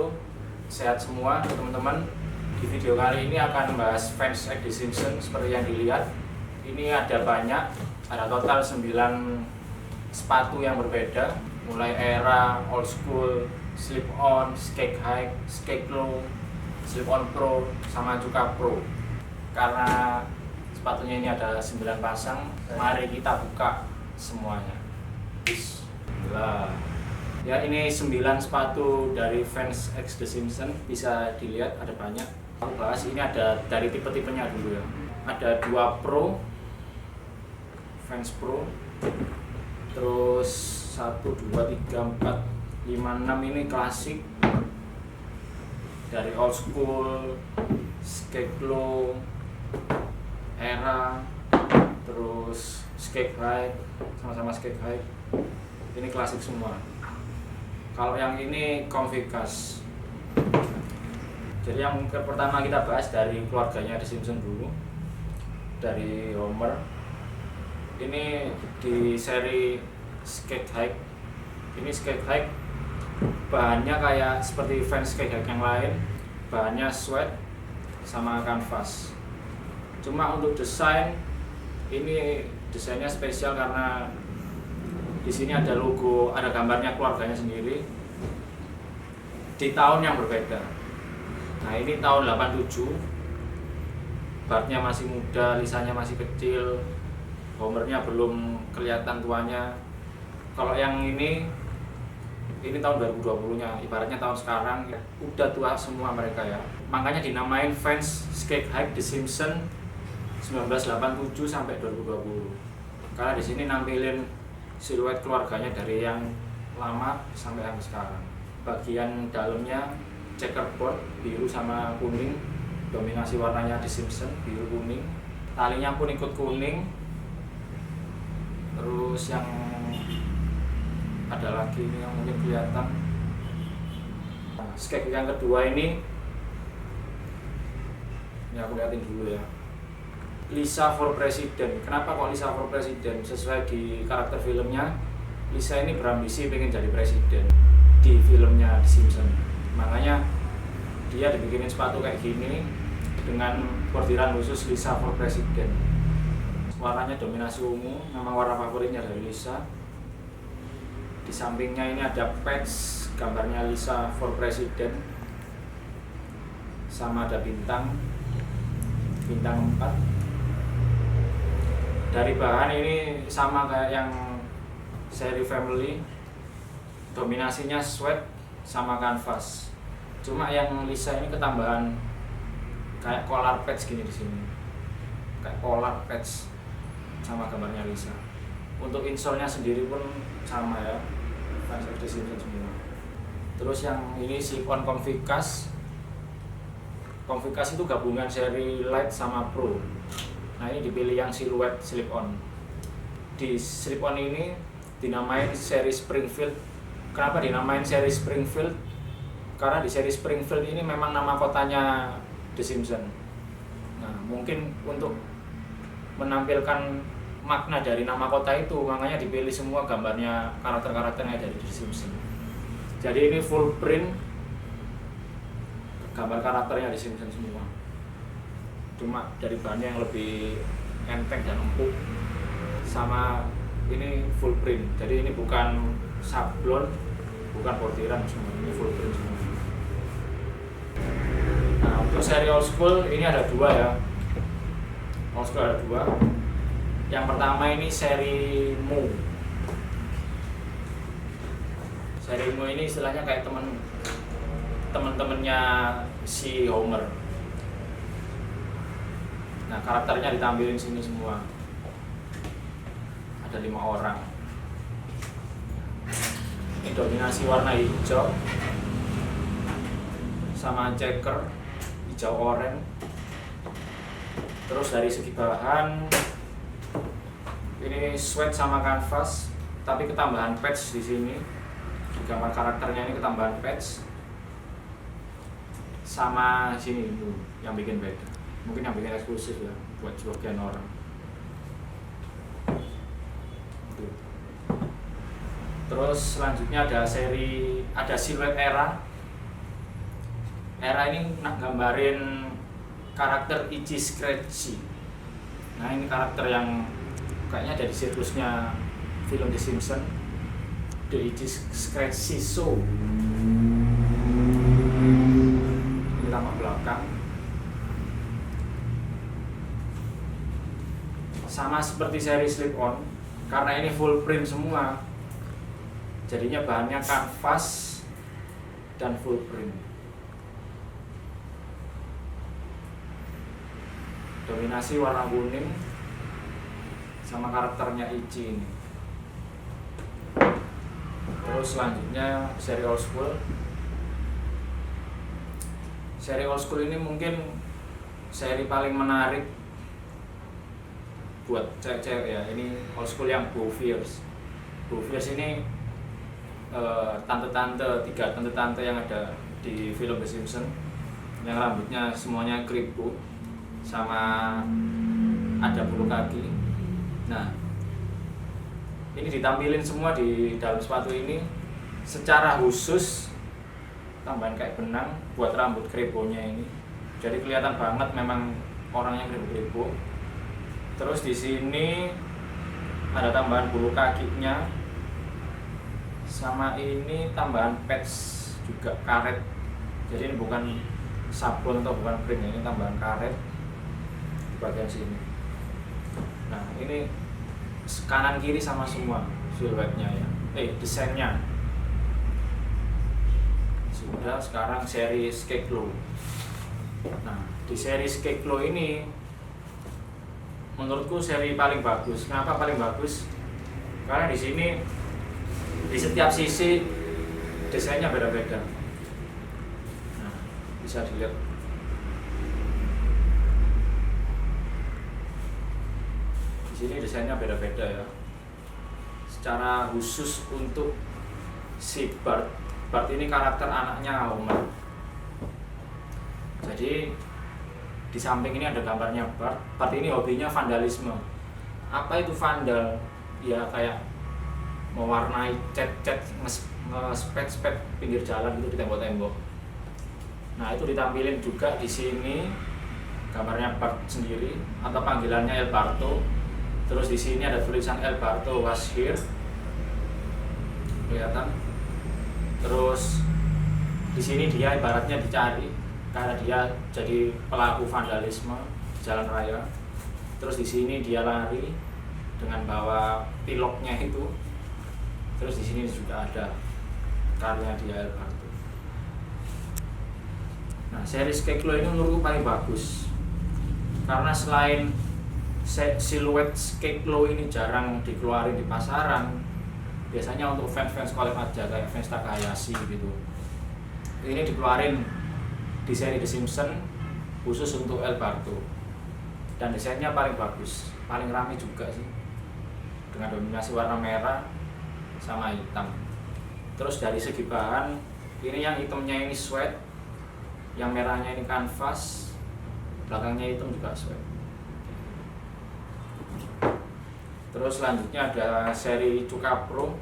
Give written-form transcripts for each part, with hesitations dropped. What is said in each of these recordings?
wabarakatuh. Sehat semua teman-teman. Di video kali ini akan membahas fans X The Simpsons. Seperti yang dilihat, ini ada banyak, ada total 9 sepatu yang berbeda, mulai era, old school, slip on, skate high, skate low, slip on pro, sama juga pro. Karena sepatunya ini ada 9 pasang, mari kita buka semuanya. Bismillah. Ya, ini 9 sepatu dari fans X The Simpsons, bisa dilihat ada banyak. Aku bahas ini ada dari tipe-tipenya dulu ya. Ada 2 pro, fans pro, terus 1, 2, 3, 4, 5, 6 ini klasik, dari old school, skate low, era, terus skate high, sama-sama skate high. Ini klasik semua. Kalau yang ini Conficas. Jadi yang pertama kita bahas dari keluarganya The Simpsons dulu, dari Homer. Ini di seri skate high. Ini skate high, bahannya kayak seperti fans skate high yang lain, bahannya sweat sama kanvas. Cuma untuk desain, ini desainnya spesial karena di sini ada logo, ada gambarnya keluarganya sendiri di tahun yang berbeda. Nah, ini tahun 87. Bartnya masih muda, Lisanya masih kecil, Homernya belum kelihatan tuanya. Kalau yang ini tahun 2020-nya, ibaratnya tahun sekarang ya, udah tua semua mereka ya. Makanya dinamain fans skate high The Simpsons 1987 sampai 2020. Karena di sini nampilin siluet keluarganya dari yang lama sampai yang sekarang. Bagian dalamnya checkerboard biru sama kuning, dominasi warnanya The Simpsons biru kuning. Talinya pun ikut kuning. Terus yang ada lagi ini yang mungkin kelihatan. Nah, skate yang kedua ini aku liatin dulu ya. Lisa for President. Kenapa kok Lisa for President? Sesuai di karakter filmnya, Lisa ini berambisi pengen jadi presiden di filmnya The Simpsons. Makanya dia dibikinin sepatu kayak gini dengan bordiran khusus Lisa for President. Warnanya dominasi ungu, memang warna favoritnya dari Lisa. Di sampingnya ini ada patch gambarnya Lisa for President, sama ada bintang 4. Dari bahan ini sama kayak yang seri Family, dominasinya sweat sama kanvas. Cuma yang Lisa ini ketambahan kayak collar patch gini di sini, kayak collar patch sama gambarnya Lisa. Untuk insole-nya sendiri pun sama ya, fans of The Simpsons semua. Terus yang ini slip-on Conficas. Conficas itu gabungan seri Light sama Pro. Nah, ini dipilih yang siluet slip-on. Di slip-on ini dinamain seri Springfield. Kenapa dinamain seri Springfield? Karena di seri Springfield ini memang nama kotanya The Simpsons. Nah, mungkin untuk menampilkan makna dari nama kota itu, makanya dipilih semua gambarnya karakter-karakternya dari The Simpsons. Jadi ini full print gambar karakternya The Simpsons semua. Cuma dari bahannya yang lebih enteng dan empuk. Sama ini full print. Jadi ini bukan sablon, bukan bordiran semua. Ini full print semua. Nah, untuk seri old school ini ada 2 ya. Old school ada 2. Yang pertama ini seri Mu. Seri Mu ini istilahnya kayak temen-temennya si Homer. Nah, karakternya ditampilin sini semua. Ada 5 orang. Ini dominasi warna hijau sama checker hijau oranye. Terus dari segi bahan ini sweat sama kanvas, tapi ketambahan patch di sini. Di gambar karakternya ini ketambahan patch. Sama sini yang bikin beda. Mungkin yang bikin eksklusif ya buat sebagian orang. Terus selanjutnya ada siluet era. Era ini gambarin karakter Ichi Scratchy. Nah ini karakter yang kayaknya ada di situsnya film The Simpsons, The Ichi Scratchy Show. Ini tampak belakang. Sama seperti seri Slip On, karena ini full print semua, jadinya bahannya kanvas dan full print. Dominasi warna kuning sama karakternya Ichi ini. Terus selanjutnya seri Old School. Seri Old School ini mungkin seri paling menarik buat cewek-cewek ya. Ini Old School yang Boviers. Boviers ini tiga tante-tante yang ada di film The Simpsons, yang rambutnya semuanya keriput sama ada bulu kaki. Nah, ini ditampilin semua di dalam sepatu ini secara khusus, tambahan kayak benang buat rambut kriponya ini. Jadi kelihatan banget memang orangnya kripo-kripo. Terus di sini ada tambahan bulu kakinya, sama ini tambahan patch juga karet. Jadi ini bukan sabun atau bukan print, ini tambahan karet di bagian sini. Nah ini kanan kiri sama semua siluetnya ya, desainnya. Sudah, sekarang seri Skeklo. Nah di seri Skeklo ini menurutku seri paling bagus. Kenapa paling bagus? Karena di sini di setiap sisi desainnya beda-beda. Nah bisa dilihat. Di sini desainnya beda-beda ya. Secara khusus untuk si Bart. Bart ini karakter anaknya Homer. Jadi di samping ini ada gambarnya Bart. Bart ini hobinya vandalisme. Apa itu vandal? Ya kayak mewarnai cat-cat, nge-spet-spet pinggir jalan itu di tembok-tembok. Nah itu ditampilin juga di sini gambarnya Bart sendiri atau panggilannya El Barto. Terus di sini ada tulisan El Barto was here, kelihatan. Terus di sini dia ibaratnya dicari karena dia jadi pelaku vandalisme jalan raya. Terus di sini dia lari dengan bawa piloknya itu. Terus di sini juga ada karya dia El Barto. Nah, seri Skeklo ini menurutku paling bagus karena selain siluet Skeklo ini jarang dikeluarin di pasaran, biasanya untuk fans-fans kolek aja kayak fans Takahashi gitu. Ini dikeluarin di seri The Simpsons khusus untuk El Barto, dan desainnya paling bagus, paling rame juga sih, dengan dominasi warna merah sama hitam. Terus dari segi bahan, ini yang hitamnya ini sweat, yang merahnya ini kanvas, belakangnya hitam juga sweat. Terus selanjutnya ada seri Cuka Pro.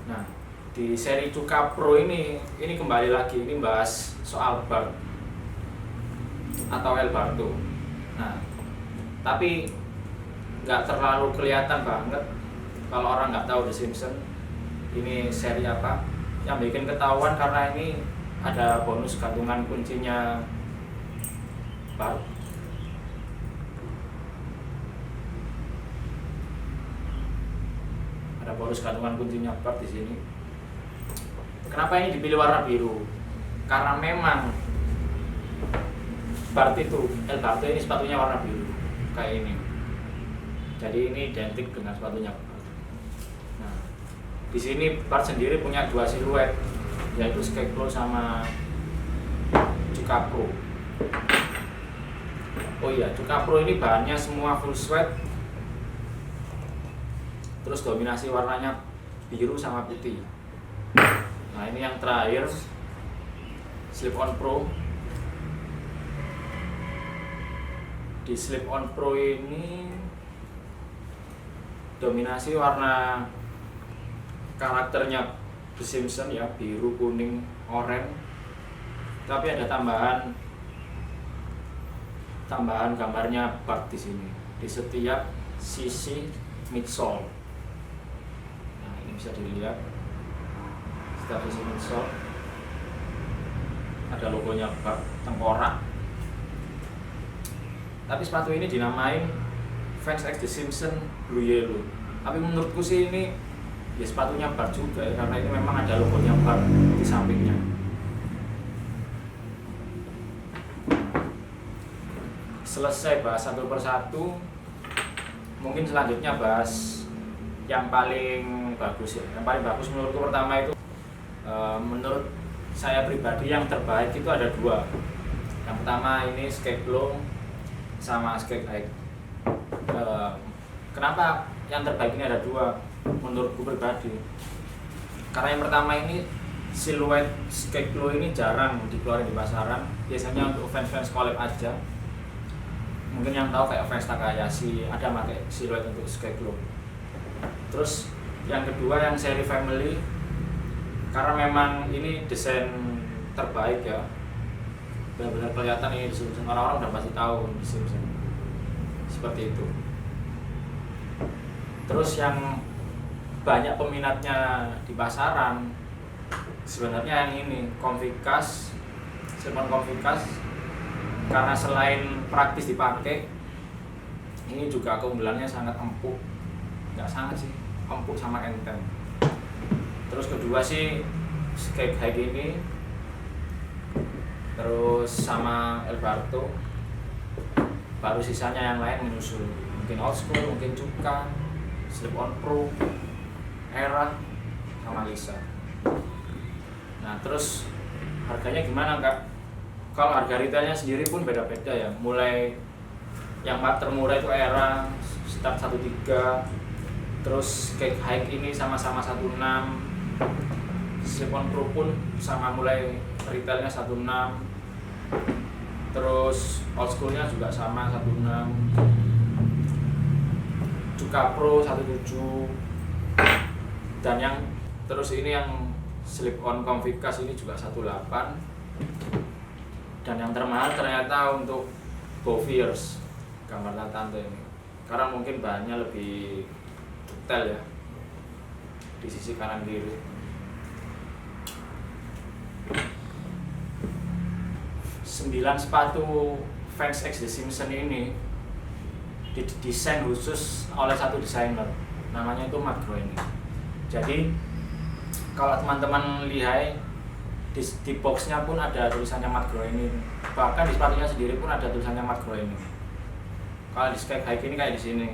Nah di seri Cuka Pro ini kembali lagi, ini bahas soal Bart atau El Barto. Nah tapi nggak terlalu kelihatan banget kalau orang nggak tahu The Simpsons ini seri apa. Yang bikin ketahuan karena ini ada bonus gantungan kuncinya Bart. Ada bonus gantungan kuncinya Bart di sini. Kenapa ini dipilih warna biru? Karena memang Bart itu, El Barto ini sepatunya warna biru kayak ini. Jadi ini identik dengan sepatunya Bart. Nah, di sini Bart sendiri punya dua siluet, yaitu Skeklo sama Cuka Pro. Oh iya, Cuka Pro ini bahannya semua full sweat. Terus dominasi warnanya biru sama putih. Nah ini yang terakhir Slip On Pro. Di Slip On Pro ini dominasi warna karakternya The Simpsons ya, biru, kuning, oranye. tapi ada tambahan gambarnya bug di sini di setiap sisi midsole. Nah, ini bisa dilihat setiap sisi midsole ada logonya bug tengkorak. Tapi sepatu ini dinamain Vans X The Simpson Blue Yellow. Tapi menurutku sih ini ya sepatunya bug juga ya, karena ini memang ada logonya bug di sampingnya. Selesai bahas satu persatu, mungkin selanjutnya bahas yang paling bagus ya. Yang paling bagus menurutku pertama itu menurut saya pribadi yang terbaik itu ada dua. Yang pertama ini Skate Low sama Skate High. Kenapa yang terbaik ini ada dua menurutku pribadi? Karena yang pertama ini siluet Skate Low ini jarang dikeluarin di pasaran, biasanya untuk fans-fans collab aja. Mungkin yang tahu kayak Vans Takahashi ada pakai siluet untuk Skate Low. Terus yang kedua yang seri family, karena memang ini desain terbaik ya, benar-benar kelihatan ini di Simpson, orang-orang udah pasti tahu di Simpson seperti itu. Terus yang banyak peminatnya di pasaran sebenarnya yang ini Conficas, Slip-on Conficas. Karena selain praktis dipakai, ini juga keunggulannya sangat empuk, nggak sangat sih, empuk sama enteng. Terus kedua sih Skate High ini, terus sama Elbarto, baru sisanya yang lain menyusul, mungkin Old School, mungkin Cuka, Slip-on Pro, Era, sama Lisa. Nah terus harganya gimana Kak? Kalau harga retailnya sendiri pun beda-beda ya, mulai yang termurah itu Era start 13, terus Skate High ini sama-sama 16, Slip-on Pro pun sama mulai retailnya 16, terus Old Schoolnya juga sama 16, Cuka Pro 17, dan yang terus ini yang Slip-on Conficas ini juga 18. Dan yang termahal ternyata untuk Boviers gambar tante ini, karena mungkin bahannya lebih detail ya di sisi kanan kiri. Sembilan sepatu Vans X The Simpson ini didesain khusus oleh satu desainer, namanya itu Matt Groening. Jadi kalau teman-teman lihat di boxnya pun ada tulisannya Matt Groening, bahkan di sepatunya sendiri pun ada tulisannya Matt Groening. Kalau di Skate High ini kayak di sini,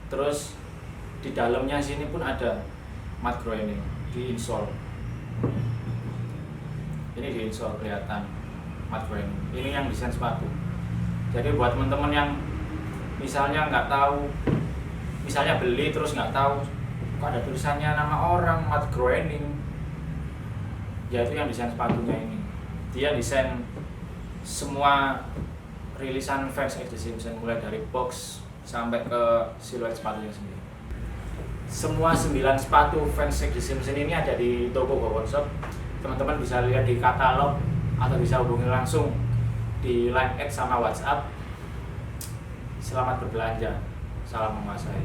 terus di dalamnya sini pun ada Matt Groening di insole. Ini di insole kelihatan Matt Groening. Ini yang desain sepatu. Jadi buat teman-teman yang misalnya nggak tahu, misalnya beli terus nggak tahu kok ada tulisannya nama orang Matt Groening, ya itu yang desain sepatunya ini. Dia desain semua rilisan Vans X The Simpson, mulai dari box sampai ke siluet sepatunya sendiri. Semua 9 sepatu Vans X The Simpson ini ada di toko Go One Shop. Teman-teman bisa lihat di katalog atau bisa hubungi langsung di line X sama WhatsApp. Selamat berbelanja, salam menguasai.